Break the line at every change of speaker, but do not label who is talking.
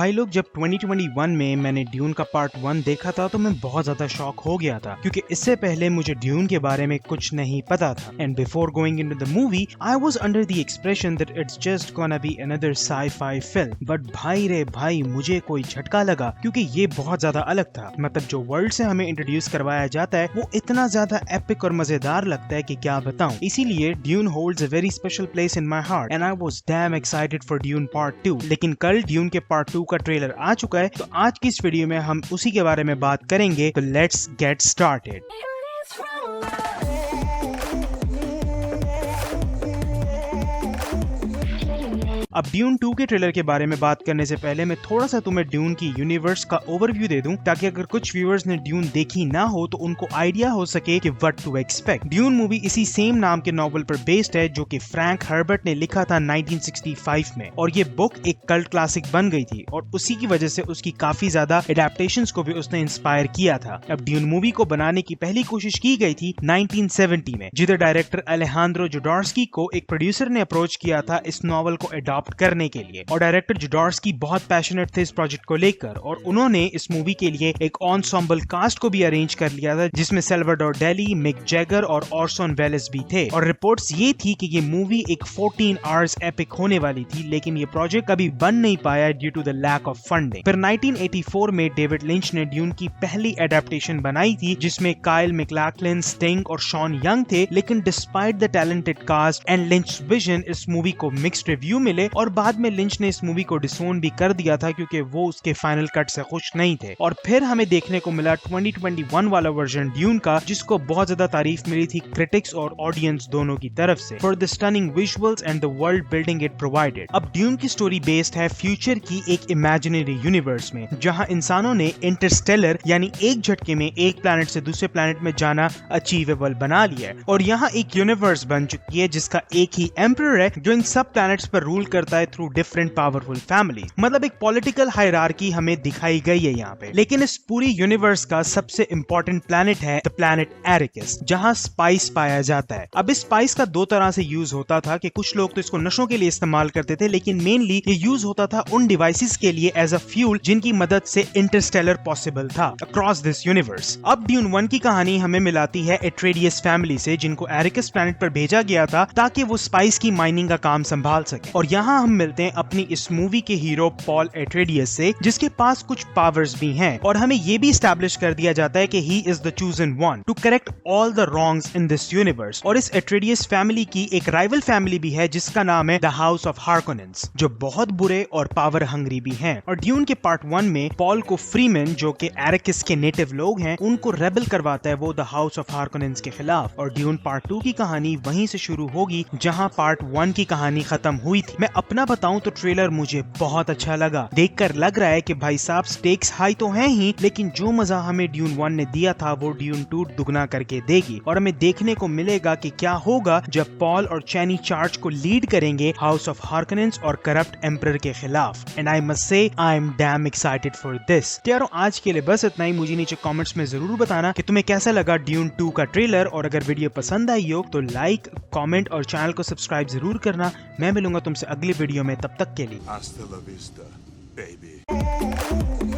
भाई लोग, जब 2021 में मैंने ड्यून का पार्ट 1 देखा था तो मैं बहुत ज्यादा शॉक हो गया था, क्योंकि इससे पहले मुझे ड्यून के बारे में कुछ नहीं पता था। And before going into the movie I was under the expression that it's just gonna be another sci-fi film. But भाई रे भाई, मुझे कोई झटका लगा, क्योंकि ये बहुत ज्यादा अलग था। मतलब जो वर्ल्ड से हमें इंट्रोड्यूस करवाया जाता है वो इतना ज्यादा एपिक और मजेदार लगता है कि क्या बताऊं। इसीलिए dune holds a very special place in my heart and I was dam excited for dune part 2। लेकिन कल ड्यून के पार्ट 2 का ट्रेलर आ चुका है, तो आज की इस वीडियो में हम उसी के बारे में बात करेंगे। तो लेट्स गेट स्टार्टेड। अब ड्यून 2 के ट्रेलर के बारे में बात करने से पहले मैं थोड़ा सा तुम्हें ड्यून की यूनिवर्स का ओवरव्यू दे दूं, ताकि अगर कुछ व्यूअर्स ने ड्यून देखी ना हो तो उनको आइडिया हो सके कि what to expect. Dune movie इसी सेम नाम के नॉवल पर बेस्ड है, जो कि फ्रैंक हर्बर्ट ने लिखा था 1965 में, और ये बुक एक कल्ट क्लासिक बन गई थी और उसी की वजह से उसकी काफी ज्यादा एडेप्टेशंस को भी उसने इंस्पायर किया था। अब ड्यून मूवी को बनाने की पहली कोशिश की गई थी 1970 में, जिधर डायरेक्टर अलेहांद्रो जोडोर्स्की को एक प्रोड्यूसर ने अप्रोच किया था इस नॉवल को अडॉप्ट करने के लिए, और डायरेक्टर जोडोर्स्की बहुत पैशनेट थे इस प्रोजेक्ट को लेकर, और उन्होंने इस मूवी के लिए एक एन्सेम्बल कास्ट को भी अरेंज कर लिया था, जिसमें सैल्वाडोर डेली, मिक जैगर और ऑर्सन वेलेस भी थे। और रिपोर्ट्स ये थी कि ये मूवी एक 14 आवर्स एपिक होने वाली थी, लेकिन ये प्रोजेक्ट कभी बन नहीं पाया due to the lack of funding. फिर 1984 में डेविड लिंच ने ड्यून की पहली एडेप्टेशन बनाई थी, जिसमें काइल मैकलैक्लिन, स्टिंग और शॉन यंग थे, लेकिन despite the talented cast and Lynch vision, इस मूवी को मिक्स्ड रिव्यू मिले और बाद में लिंच ने इस मूवी को डिसोन भी कर दिया था, क्योंकि वो उसके फाइनल कट से खुश नहीं थे। और फिर हमें देखने को मिला 2021 वाला वर्जन ड्यून का, जिसको बहुत ज्यादा तारीफ मिली थी क्रिटिक्स और ऑडियंस दोनों की तरफ से, for the stunning visuals and the world building it provided. अब ड्यून की स्टोरी बेस्ड है फ्यूचर की एक इमेजिनरी यूनिवर्स में, जहां इंसानों ने इंटरस्टेलर यानी एक झटके में एक प्लैनेट से दूसरे प्लैनेट में जाना अचीवेबल बना लिया है, और यहाँ एक यूनिवर्स बन चुकी है जिसका एक ही एम्परर है, जो इन सब प्लैनेट्स पर रूल करता है थ्रू डिफरेंट पावरफुल फैमिली। मतलब एक पॉलिटिकल हायरार्की हमें दिखाई गई है यहाँ पे। लेकिन इस पूरी यूनिवर्स का सबसे इंपॉर्टेंट प्लैनेट है द प्लैनेट एरिकस, जहाँ स्पाइस पाया जाता है। अब इस स्पाइस का दो तरह से यूज होता था, कि कुछ लोग तो इसको नशों के लिए इस्तेमाल करते थे, लेकिन मेनली ये यूज होता था उन डिवाइसेस के लिए एज अ फ्यूल जिनकी मदद से इंटरस्टेलर पॉसिबल था अक्रॉस दिस यूनिवर्स। अब ड्यून 1 की कहानी हमें मिलाती है एट्रेडियस फैमिली से, जिनको एरिकस प्लैनेट पर भेजा गया था ताकि वो स्पाइस की माइनिंग का काम संभाल सके। और यहाँ हम मिलते हैं अपनी इस मूवी के हीरो पॉल एट्रेडियस से, जिसके पास कुछ पावर्स भी हैं, और हमें ये भी एस्टैब्लिश कर दिया जाता है कि he is the chosen one two correct all the wrongs in this universe. और इस एट्रेडियस फैमिली की एक राइवल फैमिली भी है, जिसका नाम है द हाउस ऑफ हार्कोनेंस, जो बहुत बुरे और पावर हंग्री भी हैं। और ड्यून के पार्ट 1 में पॉल को फ्रीमैन, जो कि एरिकस के नेटिव लोग हैं, उनको रेबल करवाता है वो द हाउस ऑफ हार्कोनेंस के खिलाफ। और ड्यून पार्ट 2 की कहानी वहीं से शुरू होगी जहां पार्ट 1 की कहानी खत्म हुई थी। मैं अपना बताऊं तो ट्रेलर मुझे बहुत अच्छा लगा। देखकर लग रहा है कि भाई साहब स्टेक्स हाई तो हैं ही, लेकिन जो मजा हमें ड्यून 1 ने दिया था वो ड्यून 2 दुगना करके देगी। और हमें देखने को मिलेगा कि क्या होगा जब पॉल और चैनी चार्ज को लीड करेंगे हाउस ऑफ हार्कोनेंस और करप्ट एम्परर के खिलाफ। And I must say I am damn excited for this. यारो, आज के लिए बस इतना ही। मुझे नीचे कमेंट्स में जरूर बताना कि तुम्हें कैसा लगा ड्यून 2 का ट्रेलर, और अगर वीडियो पसंद आई हो तो लाइक, कमेंट और चैनल को सब्सक्राइब जरूर करना। मैं मिलूंगा तुमसे अगली वीडियो में, तब तक के लिए
Hasta la vista, baby.